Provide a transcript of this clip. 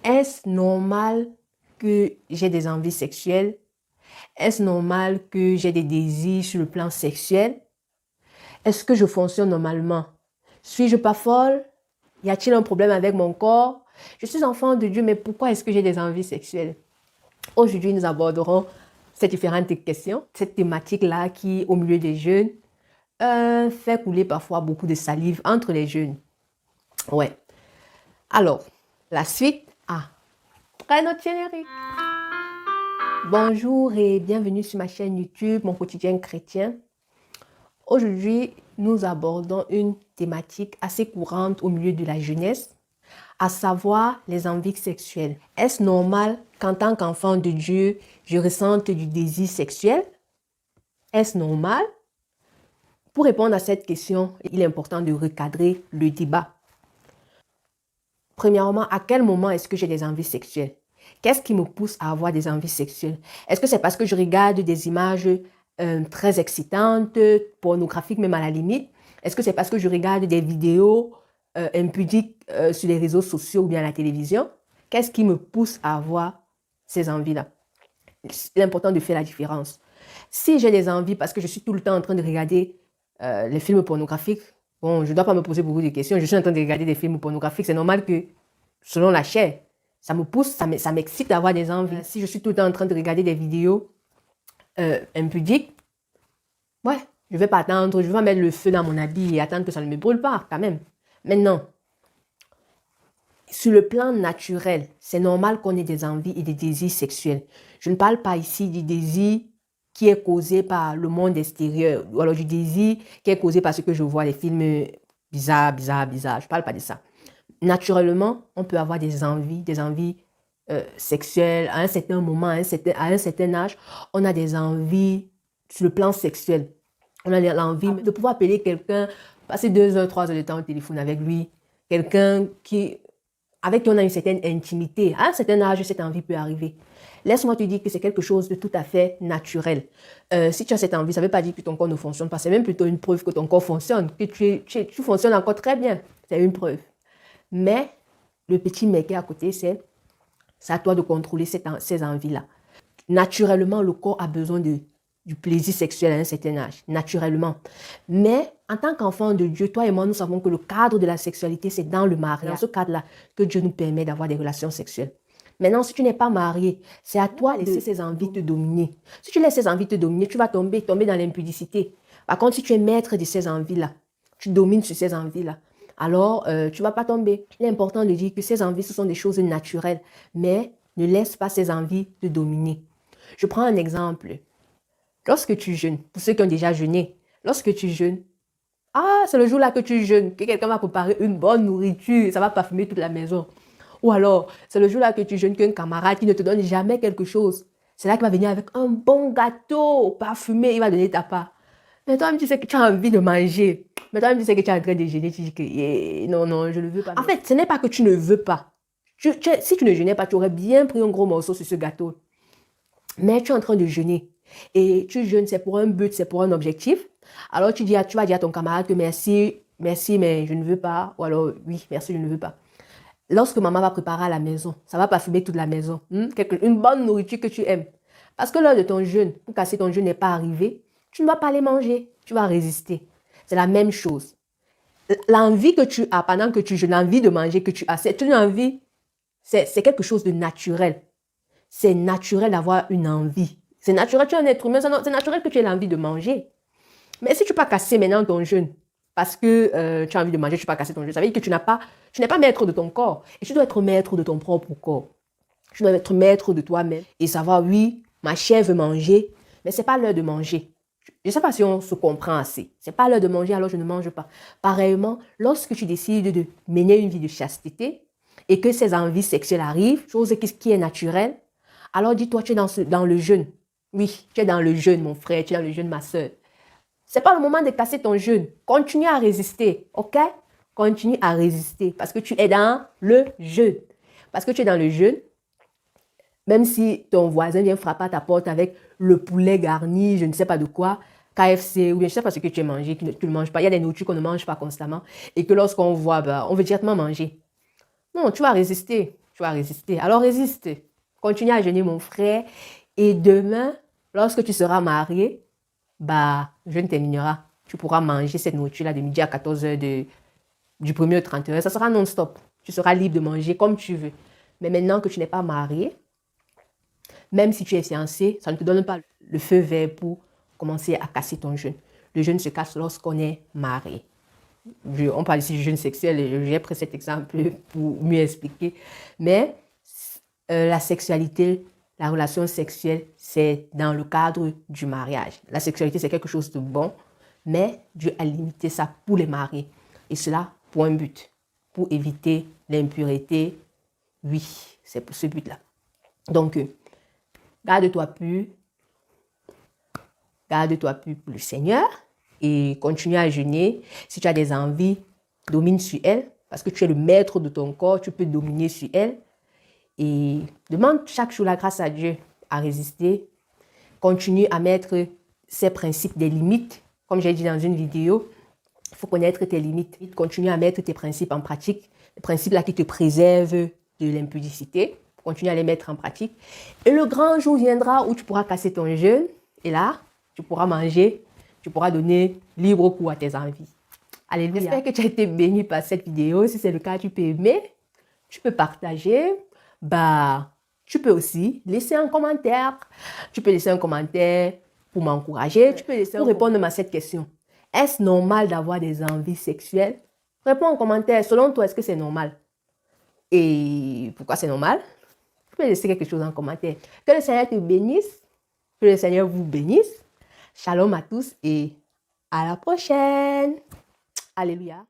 Est-ce normal que j'ai des envies sexuelles? Est-ce normal que j'ai des désirs sur le plan sexuel? Est-ce que je fonctionne normalement? Suis-je pas folle? Y a-t-il un problème avec mon corps? Je suis enfant de Dieu, mais pourquoi est-ce que j'ai des envies sexuelles? Aujourd'hui, nous aborderons ces différentes questions, cette thématique-là qui, au milieu des jeunes, fait couler parfois beaucoup de salive entre les jeunes. Ouais. Alors, la suite. Après notre générique. Bonjour et bienvenue sur ma chaîne YouTube, Mon quotidien chrétien. Aujourd'hui, nous abordons une thématique assez courante au milieu de la jeunesse, à savoir les envies sexuelles. Est-ce normal qu'en tant qu'enfant de Dieu, je ressente du désir sexuel? Est-ce normal? Pour répondre à cette question, il est important de recadrer le débat. Premièrement, à quel moment est-ce que j'ai des envies sexuelles? Qu'est-ce qui me pousse à avoir des envies sexuelles? Est-ce que c'est parce que je regarde des images très excitantes, pornographiques même à la limite? Est-ce que c'est parce que je regarde des vidéos impudiques sur les réseaux sociaux ou bien à la télévision? Qu'est-ce qui me pousse à avoir ces envies-là? C'est important de faire la différence. Si j'ai des envies parce que je suis tout le temps en train de regarder les films pornographiques, bon, je ne dois pas me poser beaucoup de questions. Je suis en train de regarder des films pornographiques. C'est normal que, selon la chair, ça me pousse, ça m'excite d'avoir des envies. Si je suis tout le temps en train de regarder des vidéos impudiques, ouais, je ne vais pas attendre, je vais pas mettre le feu dans mon habit et attendre que ça ne me brûle pas, quand même. Maintenant, sur le plan naturel, c'est normal qu'on ait des envies et des désirs sexuels. Je ne parle pas ici du désir qui est causé par le monde extérieur, ou alors du désir qui est causé par ce que je vois, les films bizarres. Je ne parle pas de ça. Naturellement, on peut avoir des envies sexuelles à un certain moment, à un certain âge. On a des envies sur le plan sexuel. On a l'envie de pouvoir appeler quelqu'un, passer 2 heures, 3 heures de temps au téléphone avec lui. Quelqu'un avec qui on a une certaine intimité. À un certain âge, cette envie peut arriver. Laisse-moi te dire que c'est quelque chose de tout à fait naturel. Si tu as cette envie, ça ne veut pas dire que ton corps ne fonctionne pas. C'est même plutôt une preuve que ton corps fonctionne, que tu fonctionnes encore très bien. C'est une preuve. Mais le petit mais qui est à côté, c'est à toi de contrôler ces envies-là. Naturellement, le corps a besoin du plaisir sexuel à un certain âge, naturellement. Mais en tant qu'enfant de Dieu, toi et moi, nous savons que le cadre de la sexualité, c'est dans le mariage. Dans ce cadre-là que Dieu nous permet d'avoir des relations sexuelles. Maintenant, si tu n'es pas marié, c'est à toi de laisser ces envies te dominer. Si tu laisses ces envies te dominer, tu vas tomber dans l'impudicité. Par contre, si tu es maître de ces envies-là, tu domines sur ces envies-là, alors tu ne vas pas tomber. Il est important de dire que ces envies, ce sont des choses naturelles, mais ne laisse pas ces envies te dominer. Je prends un exemple. Lorsque tu jeûnes, pour ceux qui ont déjà jeûné, lorsque tu jeûnes, c'est le jour-là que tu jeûnes, que quelqu'un va préparer une bonne nourriture, ça va parfumer toute la maison. Ou alors, c'est le jour-là que tu jeûnes qu'un camarade qui ne te donne jamais quelque chose, c'est là qu'il va venir avec un bon gâteau parfumé, il va donner ta part. Mais toi-même, tu sais que tu as envie de manger. Mais toi-même, tu sais que tu es en train de jeûner, tu dis que non, je ne veux pas. En fait, ce n'est pas que tu ne veux pas. Si tu ne jeûnais pas, tu aurais bien pris un gros morceau sur ce gâteau. Mais tu es en train de jeûner. Et tu jeûnes, c'est pour un but, c'est pour un objectif. Alors tu vas dire à ton camarade que merci, mais je ne veux pas. Ou alors, oui, merci, je ne veux pas. Lorsque maman va préparer à la maison, ça va parfumer toute la maison. Une bonne nourriture que tu aimes. Parce que l'heure de ton jeûne, pour casser ton jeûne n'est pas arrivée, tu ne vas pas aller manger. Tu vas résister. C'est la même chose. L'envie que tu as pendant que tu jeûnes, l'envie de manger que tu as, c'est une envie, c'est quelque chose de naturel. C'est naturel d'avoir une envie. C'est naturel, tu es un être humain, c'est naturel que tu aies l'envie de manger. Mais si tu ne peux pas casser maintenant ton jeûne, parce que tu as envie de manger, tu ne peux pas casser ton jeûne, ça veut dire que tu n'es pas maître de ton corps. Et tu dois être maître de ton propre corps. Tu dois être maître de toi-même et savoir, oui, ma chair veut manger, mais ce n'est pas l'heure de manger. Je ne sais pas si on se comprend assez. Ce n'est pas l'heure de manger, alors je ne mange pas. Pareillement, lorsque tu décides de mener une vie de chasteté et que ces envies sexuelles arrivent, chose qui est naturelle, alors dis-toi, tu es dans le jeûne. Oui, tu es dans le jeûne, mon frère, tu es dans le jeûne, ma soeur. Ce n'est pas le moment de casser ton jeûne. Continue à résister, ok? Continue à résister parce que tu es dans le jeûne. Parce que tu es dans le jeûne, même si ton voisin vient frapper à ta porte avec le poulet garni, je ne sais pas de quoi, KFC, ou bien je ne sais pas ce que tu as mangé, que tu ne manges pas. Il y a des nourritures qu'on ne mange pas constamment et que lorsqu'on voit, on veut directement manger. Non, tu vas résister. tu vas résister. Alors résiste. Continue à jeûner, mon frère. Et demain, lorsque tu seras marié, bah, jeûne terminera. Tu pourras manger cette nourriture-là de midi à 14h du 1er au 31. Ça sera non-stop. Tu seras libre de manger comme tu veux. Mais maintenant que tu n'es pas marié, même si tu es fiancé, ça ne te donne pas le feu vert pour commencer à casser ton jeûne. Le jeûne se casse lorsqu'on est marié. On parle ici du jeûne sexuel, et j'ai pris cet exemple pour mieux expliquer. Mais la sexualité, la relation sexuelle, c'est dans le cadre du mariage. La sexualité, c'est quelque chose de bon, mais Dieu a limité ça pour les mariés. Et cela pour un but, pour éviter l'impureté. Oui, c'est pour ce but-là. Donc, garde-toi pur pour le Seigneur et continue à jeûner. Si tu as des envies, domine sur elles, parce que tu es le maître de ton corps, tu peux dominer sur elles. Et demande chaque jour la grâce à Dieu à résister. Continue à mettre ces principes, des limites. Comme j'ai dit dans une vidéo, il faut connaître tes limites. Continue à mettre tes principes en pratique. Les principes là qui te préservent de l'impudicité. Continue à les mettre en pratique. Et le grand jour viendra où tu pourras casser ton jeûne. Et là, tu pourras manger, tu pourras donner libre cours à tes envies. Alléluia. J'espère que tu as été béni par cette vidéo. Si c'est le cas, tu peux aimer, tu peux partager. Tu peux aussi laisser un commentaire. Tu peux laisser un commentaire pour m'encourager. Tu peux laisser pour répondre à cette question. Est-ce normal d'avoir des envies sexuelles? Réponds en commentaire. Selon toi, est-ce que c'est normal? Et pourquoi c'est normal? Tu peux laisser quelque chose en commentaire. Que le Seigneur te bénisse. Que le Seigneur vous bénisse. Shalom à tous et à la prochaine. Alléluia.